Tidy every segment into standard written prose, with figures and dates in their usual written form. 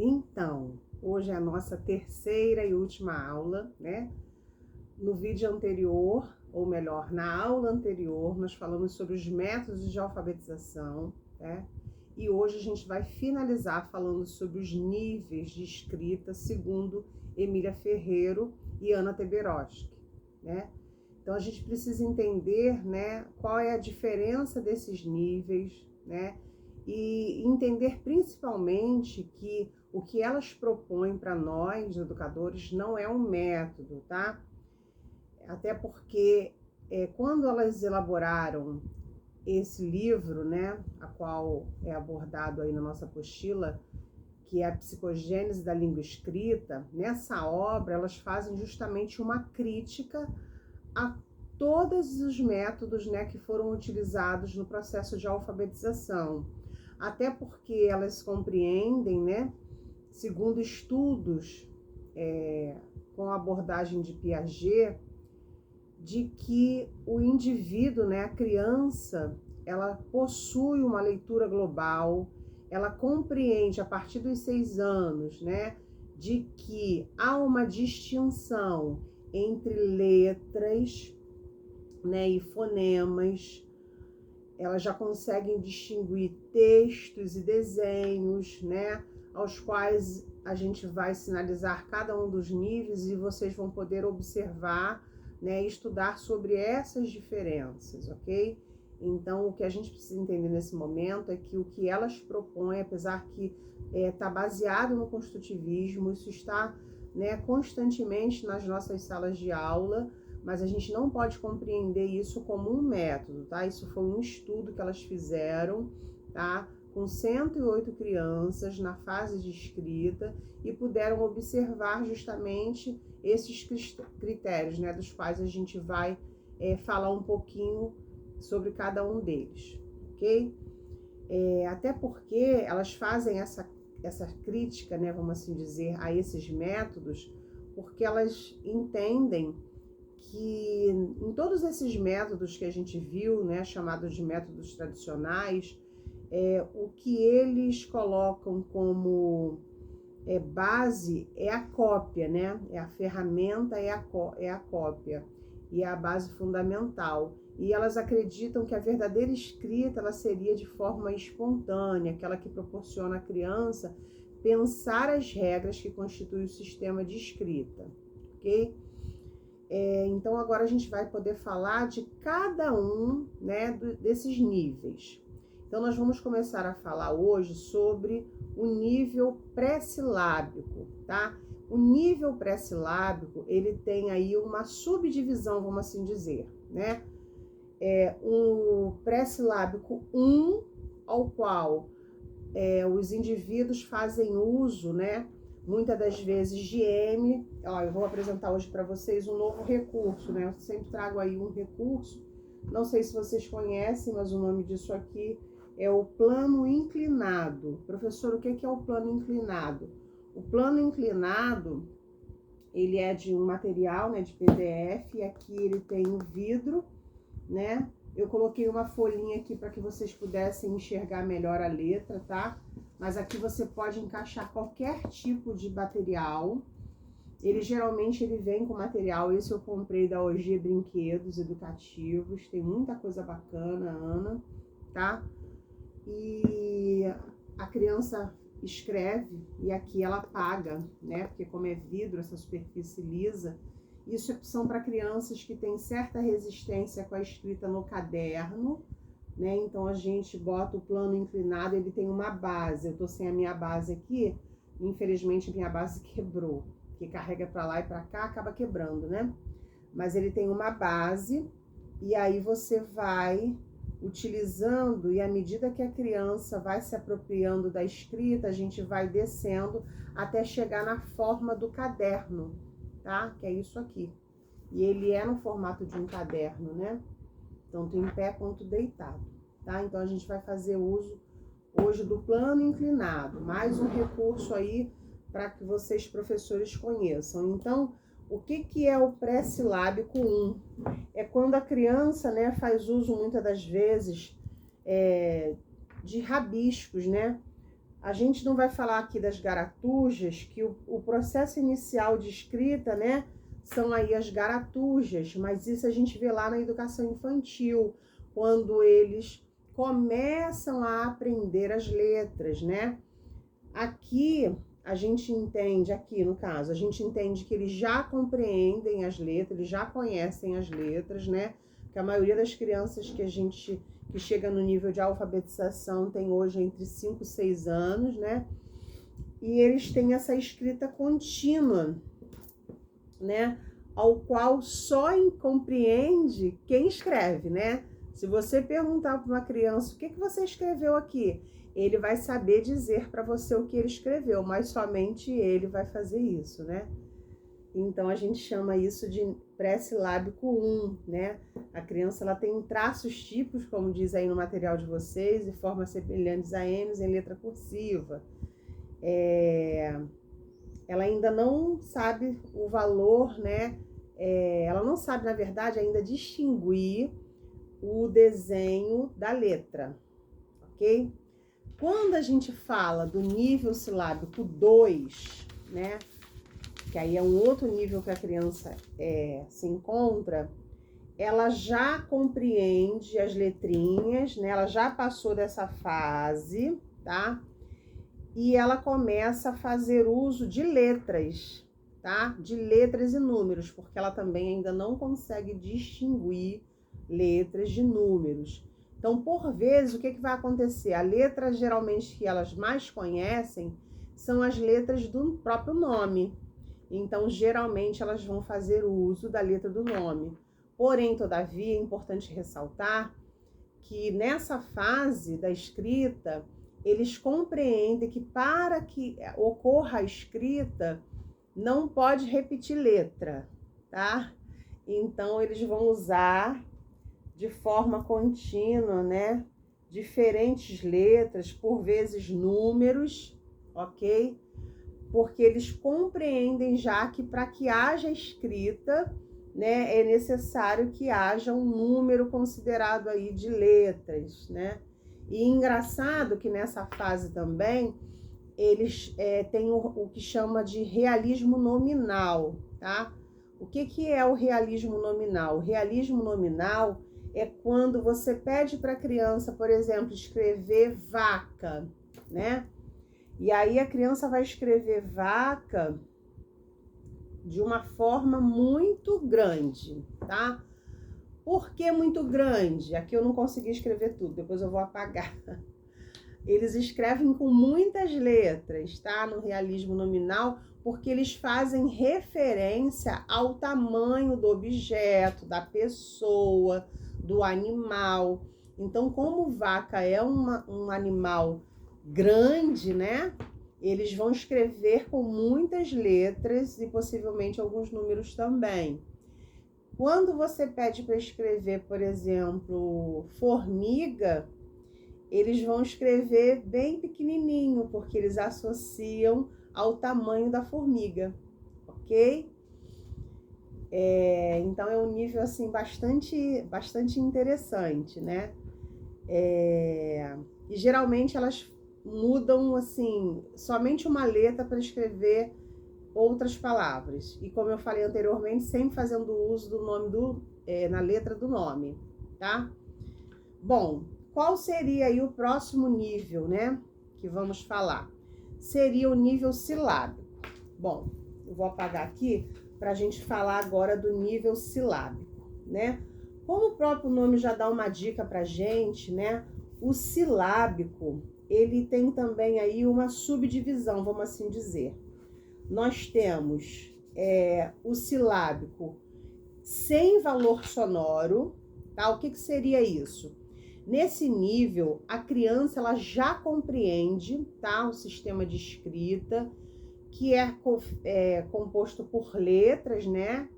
Então, hoje é a nossa terceira e última aula, né? No vídeo anterior, ou melhor, na aula anterior, nós falamos sobre os métodos de alfabetização, né? E hoje a gente vai finalizar falando sobre os níveis de escrita segundo Emília Ferreiro e Ana Teberoski, né? Então a gente precisa entender, né, qual é a diferença desses níveis, né? E entender principalmente que o que elas propõem para nós, educadores, não é um método, tá? Até porque quando elas elaboraram esse livro, né, a qual é abordado aí na nossa apostila, que é a psicogênese da língua escrita, nessa obra elas fazem justamente uma crítica a todos os métodos, né, que foram utilizados no processo de alfabetização. Até porque elas compreendem, né, segundo estudos com a abordagem de Piaget, de que o indivíduo, né, a criança, ela possui uma leitura global, ela compreende a partir dos 6 anos, né, de que há uma distinção entre letras, né, e fonemas. Elas já conseguem distinguir textos e desenhos, né, aos quais a gente vai sinalizar cada um dos níveis e vocês vão poder observar, né, e estudar sobre essas diferenças, ok? Então, o que a gente precisa entender nesse momento é que o que elas propõem, apesar que está baseado no construtivismo, isso está, né, constantemente nas nossas salas de aula, mas a gente não pode compreender isso como um método, tá? Isso foi um estudo que elas fizeram, tá? Com 108 crianças na fase de escrita e puderam observar justamente esses critérios, né? Dos quais a gente vai falar um pouquinho sobre cada um deles, ok? Até porque elas fazem essa crítica, né? Vamos assim dizer, a esses métodos, porque elas entendem que em todos esses métodos que a gente viu, né, chamados de métodos tradicionais, o que eles colocam como base é a cópia, né? A ferramenta é a cópia e é a base fundamental. E elas acreditam que a verdadeira escrita ela seria de forma espontânea, aquela que proporciona à criança pensar as regras que constituem o sistema de escrita, ok? Então agora a gente vai poder falar de cada um, né, desses níveis. Então nós vamos começar a falar hoje sobre o nível pré-silábico, tá? O nível pré-silábico, ele tem aí uma subdivisão, vamos assim dizer, né? O pré-silábico 1, ao qual os indivíduos fazem uso, né, muitas das vezes de M. Ó, eu vou apresentar hoje para vocês um novo recurso, né? Eu sempre trago aí um recurso. Não sei se vocês conhecem, mas o nome disso aqui é o plano inclinado. Professor, o que é o plano inclinado? O plano inclinado, ele é de um material, né, de PDF, e aqui ele tem o vidro, né? Eu coloquei uma folhinha aqui para que vocês pudessem enxergar melhor a letra, tá? Mas aqui você pode encaixar qualquer tipo de material. Ele geralmente vem com material, esse eu comprei da OG Brinquedos Educativos, tem muita coisa bacana, Ana, tá? E a criança escreve e aqui ela apaga, né? Porque como é vidro, essa superfície lisa, isso são para crianças que têm certa resistência com a escrita no caderno, né? Então a gente bota o plano inclinado, ele tem uma base. Eu tô sem a minha base aqui, infelizmente minha base quebrou, que carrega para lá e para cá, acaba quebrando, né? Mas ele tem uma base e aí você vai utilizando, e à medida que a criança vai se apropriando da escrita, a gente vai descendo até chegar na forma do caderno, tá? Que é isso aqui. E ele é no formato de um caderno, né? Tanto em pé quanto deitado, tá? Então a gente vai fazer uso hoje do plano inclinado, mais um recurso aí para que vocês, professores, conheçam. Então, o que é o pré-silábico 1? É quando a criança, né, faz uso muitas das vezes de rabiscos, né? A gente não vai falar aqui das garatujas, que o processo inicial de escrita, né, são aí as garatujas, mas isso a gente vê lá na educação infantil, quando eles começam a aprender as letras, né? Aqui a gente entende, aqui no caso, a gente entende que eles já compreendem as letras, eles já conhecem as letras, né? Que a maioria das crianças que chega no nível de alfabetização tem hoje entre 5 e 6 anos, né? E eles têm essa escrita contínua, né? Ao qual só compreende quem escreve, né? Se você perguntar para uma criança o que você escreveu aqui, ele vai saber dizer para você o que ele escreveu, mas somente ele vai fazer isso, né? Então a gente chama isso de pré-silábico 1, né? A criança ela tem traços típicos, como diz aí no material de vocês, e formas semelhantes a N's em letra cursiva. Ela ainda não sabe o valor, né? Ela não sabe, na verdade, ainda distinguir o desenho da letra, ok? Quando a gente fala do nível silábico 2, né? Que aí é um outro nível que a criança se encontra, ela já compreende as letrinhas, né? Ela já passou dessa fase, tá? E ela começa a fazer uso de letras, tá? De letras e números, porque ela também ainda não consegue distinguir letras de números. Então, por vezes, o que vai acontecer? A letra, geralmente, que elas mais conhecem são as letras do próprio nome. Então, geralmente, elas vão fazer uso da letra do nome. Porém, todavia, é importante ressaltar que nessa fase da escrita, eles compreendem que para que ocorra a escrita, não pode repetir letra, tá? Então, eles vão usar de forma contínua, né? Diferentes letras, por vezes números, ok? Porque eles compreendem já que para que haja escrita, né, é necessário que haja um número considerado aí de letras, né? E engraçado que nessa fase também, eles têm o que chama de realismo nominal, tá? O que é o realismo nominal? O realismo nominal é quando você pede para a criança, por exemplo, escrever vaca, né? E aí a criança vai escrever vaca de uma forma muito grande, tá? Por que muito grande? Aqui eu não consegui escrever tudo, depois eu vou apagar. Eles escrevem com muitas letras, tá? No realismo nominal, porque eles fazem referência ao tamanho do objeto, da pessoa, do animal. Então, como vaca é um animal grande, né? Eles vão escrever com muitas letras e possivelmente alguns números também. Quando você pede para escrever, por exemplo, formiga, eles vão escrever bem pequenininho, porque eles associam ao tamanho da formiga, ok? Então é um nível assim bastante interessante, né? E geralmente elas mudam assim somente uma letra para escrever outras palavras. E como eu falei anteriormente, sempre fazendo uso do nome na letra do nome, tá? Bom, qual seria aí o próximo nível, né? Que vamos falar? Seria o nível silábico. Bom, eu vou apagar aqui para a gente falar agora do nível silábico, né? Como o próprio nome já dá uma dica pra gente, né? O silábico, ele tem também aí uma subdivisão, vamos assim dizer. Nós temos o silábico sem valor sonoro, tá? O que seria isso? Nesse nível, a criança ela já compreende, tá? O sistema de escrita, que é composto por letras, né?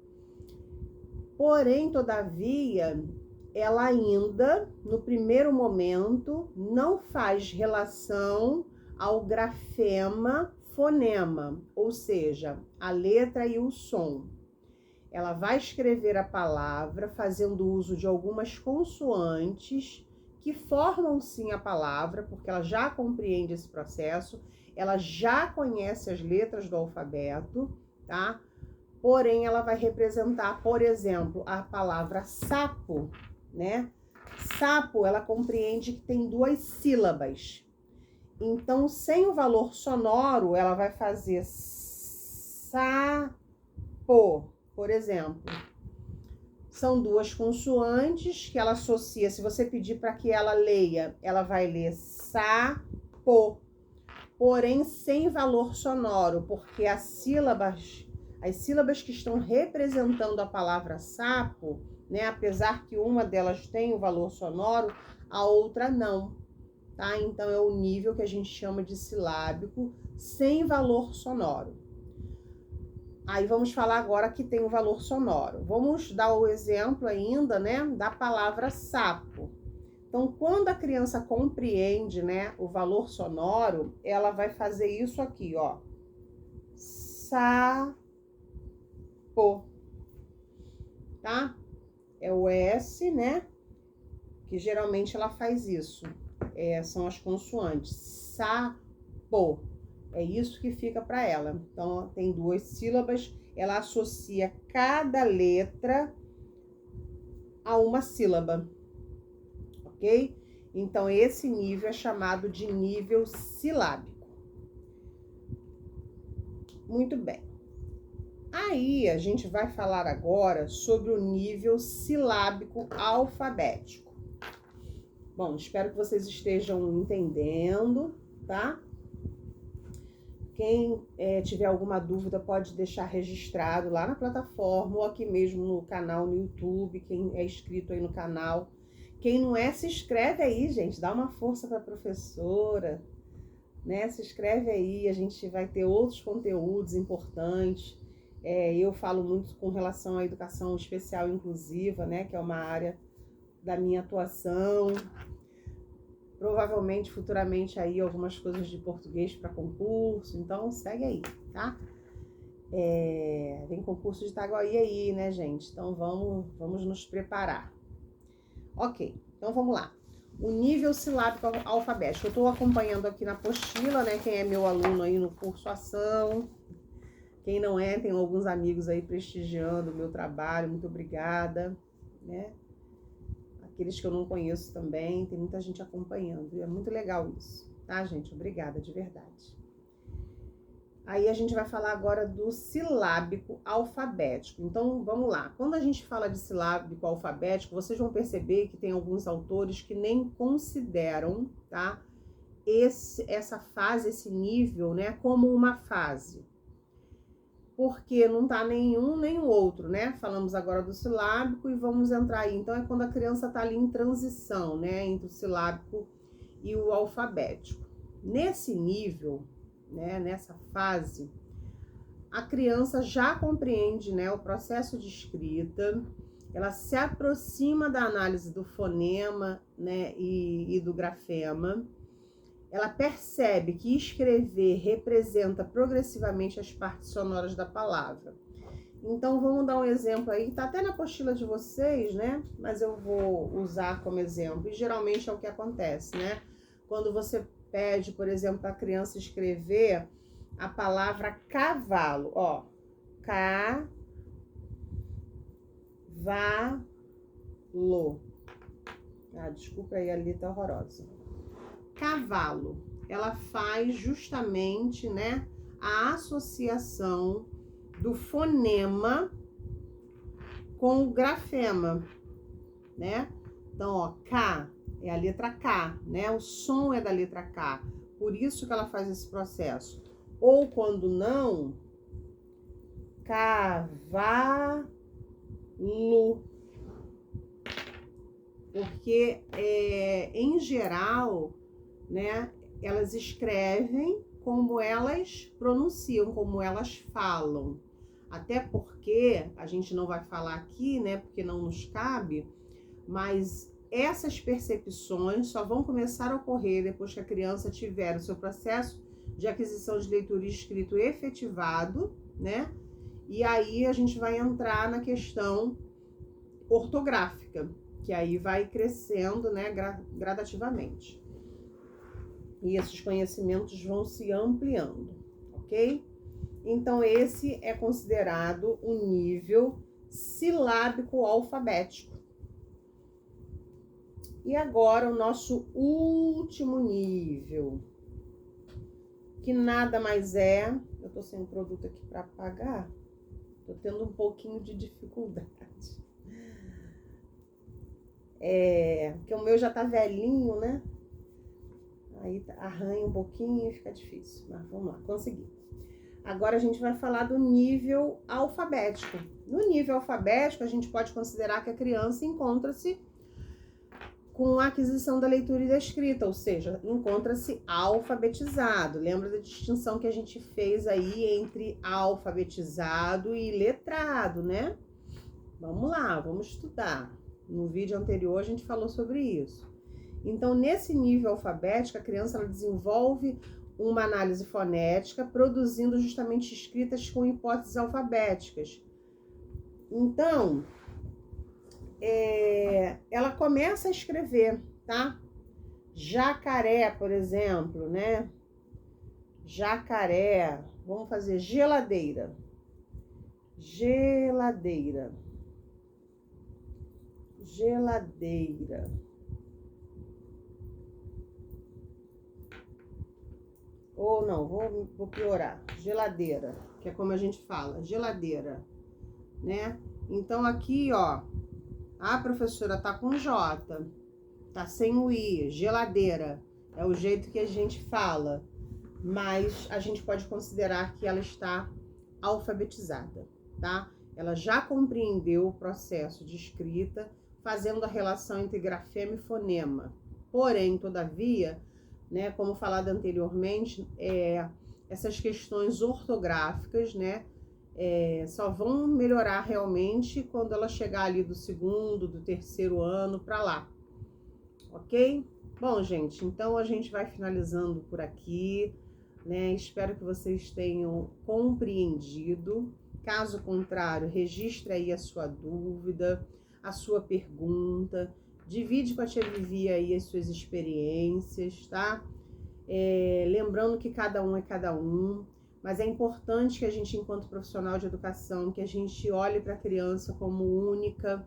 Porém, todavia, ela ainda, no primeiro momento, não faz relação ao grafema fonema, ou seja, a letra e o som. Ela vai escrever a palavra fazendo uso de algumas consoantes que formam sim a palavra, porque ela já compreende esse processo, ela já conhece as letras do alfabeto, tá? Porém, ela vai representar, por exemplo, a palavra sapo, né? Sapo, ela compreende que tem 2 sílabas. Então, sem o valor sonoro, ela vai fazer sapo, por exemplo. São 2 consoantes que ela associa. Se você pedir para que ela leia, ela vai ler sapo, porém sem valor sonoro, porque as sílabas que estão representando a palavra sapo, né, apesar que uma delas tem o valor sonoro, a outra não, tá? Então é o nível que a gente chama de silábico sem valor sonoro. Aí vamos falar agora que tem o valor sonoro. Vamos dar o exemplo ainda, né, da palavra sapo. Então, quando a criança compreende, né, o valor sonoro, ela vai fazer isso aqui, ó. Sapo. Tá? É o S, né? Que geralmente ela faz isso. São as consoantes. Sapo. É isso que fica para ela. Então, tem 2 sílabas. Ela associa cada letra a uma sílaba. Ok? Então, esse nível é chamado de nível silábico. Muito bem. Aí, a gente vai falar agora sobre o nível silábico alfabético. Bom, espero que vocês estejam entendendo, tá? Quem tiver alguma dúvida pode deixar registrado lá na plataforma ou aqui mesmo no canal no YouTube, quem é inscrito aí no canal. Quem não é, se inscreve aí, gente, dá uma força para a professora, né? Se inscreve aí, a gente vai ter outros conteúdos importantes. Eu falo muito com relação à educação especial inclusiva, né? Que é uma área da minha atuação. Provavelmente, futuramente, aí algumas coisas de português para concurso. Então, segue aí, tá? Tem concurso de Itaguaí aí, né, gente? Então, vamos nos preparar. Ok, então vamos lá. O nível silábico alfabético. Eu estou acompanhando aqui na apostila, né? Quem é meu aluno aí no curso Ação. Quem não é, tem alguns amigos aí prestigiando o meu trabalho. Muito obrigada, né? Aqueles que eu não conheço também, tem muita gente acompanhando. E é muito legal isso, tá, gente? Obrigada, de verdade. Aí a gente vai falar agora do silábico alfabético. Então, vamos lá. Quando a gente fala de silábico alfabético, vocês vão perceber que tem alguns autores que nem consideram, tá, essa fase, esse nível, né, como uma fase. Porque não tá nenhum nem o outro, né? Falamos agora do silábico e vamos entrar aí. Então, é quando a criança tá ali em transição, né, entre o silábico e o alfabético. Nesse nível, né, nessa fase, a criança já compreende, né, o processo de escrita, ela se aproxima da análise do fonema, né, e do grafema, ela percebe que escrever representa progressivamente as partes sonoras da palavra. Então, vamos dar um exemplo aí, tá até na apostila de vocês, né, mas eu vou usar como exemplo, e geralmente é o que acontece, né, quando você pede, por exemplo, para a criança escrever a palavra cavalo, ó, cavalo. Desculpa aí, a letra horrorosa. Cavalo, ela faz justamente, né, a associação do fonema com o grafema, né? Então, ó, K é a letra K, né? O som é da letra K. Por isso que ela faz esse processo. Ou quando não, cavalo. Porque, em geral, né, elas escrevem como elas pronunciam, como elas falam. Até porque, a gente não vai falar aqui, né, porque não nos cabe, mas essas percepções só vão começar a ocorrer depois que a criança tiver o seu processo de aquisição de leitura e escrito efetivado, né? E aí a gente vai entrar na questão ortográfica, que aí vai crescendo, né, gradativamente. E esses conhecimentos vão se ampliando, ok? Então, esse é considerado um nível silábico alfabético. E agora o nosso último nível, que nada mais é... Eu tô sem um produto aqui para pagar, tô tendo um pouquinho de dificuldade. Porque o meu já tá velhinho, né? Aí arranha um pouquinho e fica difícil. Mas vamos lá, consegui. Agora a gente vai falar do nível alfabético. No nível alfabético, a gente pode considerar que a criança encontra-se com a aquisição da leitura e da escrita, ou seja, encontra-se alfabetizado. Lembra da distinção que a gente fez aí entre alfabetizado e letrado, né? Vamos lá, vamos estudar. No vídeo anterior a gente falou sobre isso. Então, nesse nível alfabético, a criança ela desenvolve uma análise fonética, produzindo justamente escritas com hipóteses alfabéticas. Então, ela começa a escrever, tá? Jacaré, por exemplo, né? Jacaré. Vamos fazer geladeira. Geladeira. Geladeira. Ou não, vou piorar. Geladeira, que é como a gente fala, geladeira, né? Então aqui, ó, a professora tá com J, tá sem o I, geladeira. É o jeito que a gente fala, mas a gente pode considerar que ela está alfabetizada, tá? Ela já compreendeu o processo de escrita, fazendo a relação entre grafema e fonema. Porém, todavia, né, como falado anteriormente, essas questões ortográficas, né, só vão melhorar realmente quando ela chegar ali do segundo, do terceiro ano para lá, ok? Bom, gente, então a gente vai finalizando por aqui, né? Espero que vocês tenham compreendido. Caso contrário, registre aí a sua dúvida, a sua pergunta. Divide com a tia Vivi aí as suas experiências, tá? Lembrando que cada um é cada um, mas é importante que a gente, enquanto profissional de educação, que a gente olhe para a criança como única,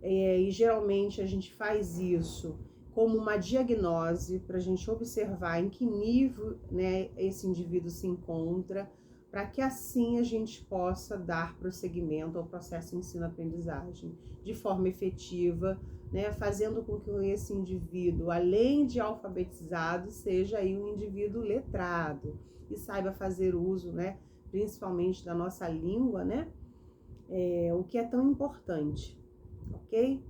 e geralmente a gente faz isso como uma diagnose para a gente observar em que nível, né, esse indivíduo se encontra, para que assim a gente possa dar prosseguimento ao processo de ensino-aprendizagem de forma efetiva, né, fazendo com que esse indivíduo, além de alfabetizado, seja aí um indivíduo letrado e saiba fazer uso, né, principalmente da nossa língua, né, o que é tão importante, ok?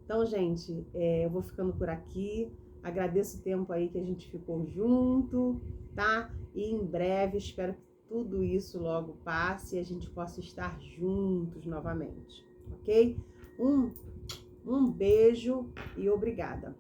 Então, gente, eu vou ficando por aqui, agradeço o tempo aí que a gente ficou junto, tá? E em breve, espero que tudo isso logo passe e a gente possa estar juntos novamente, ok? Um beijo e obrigada.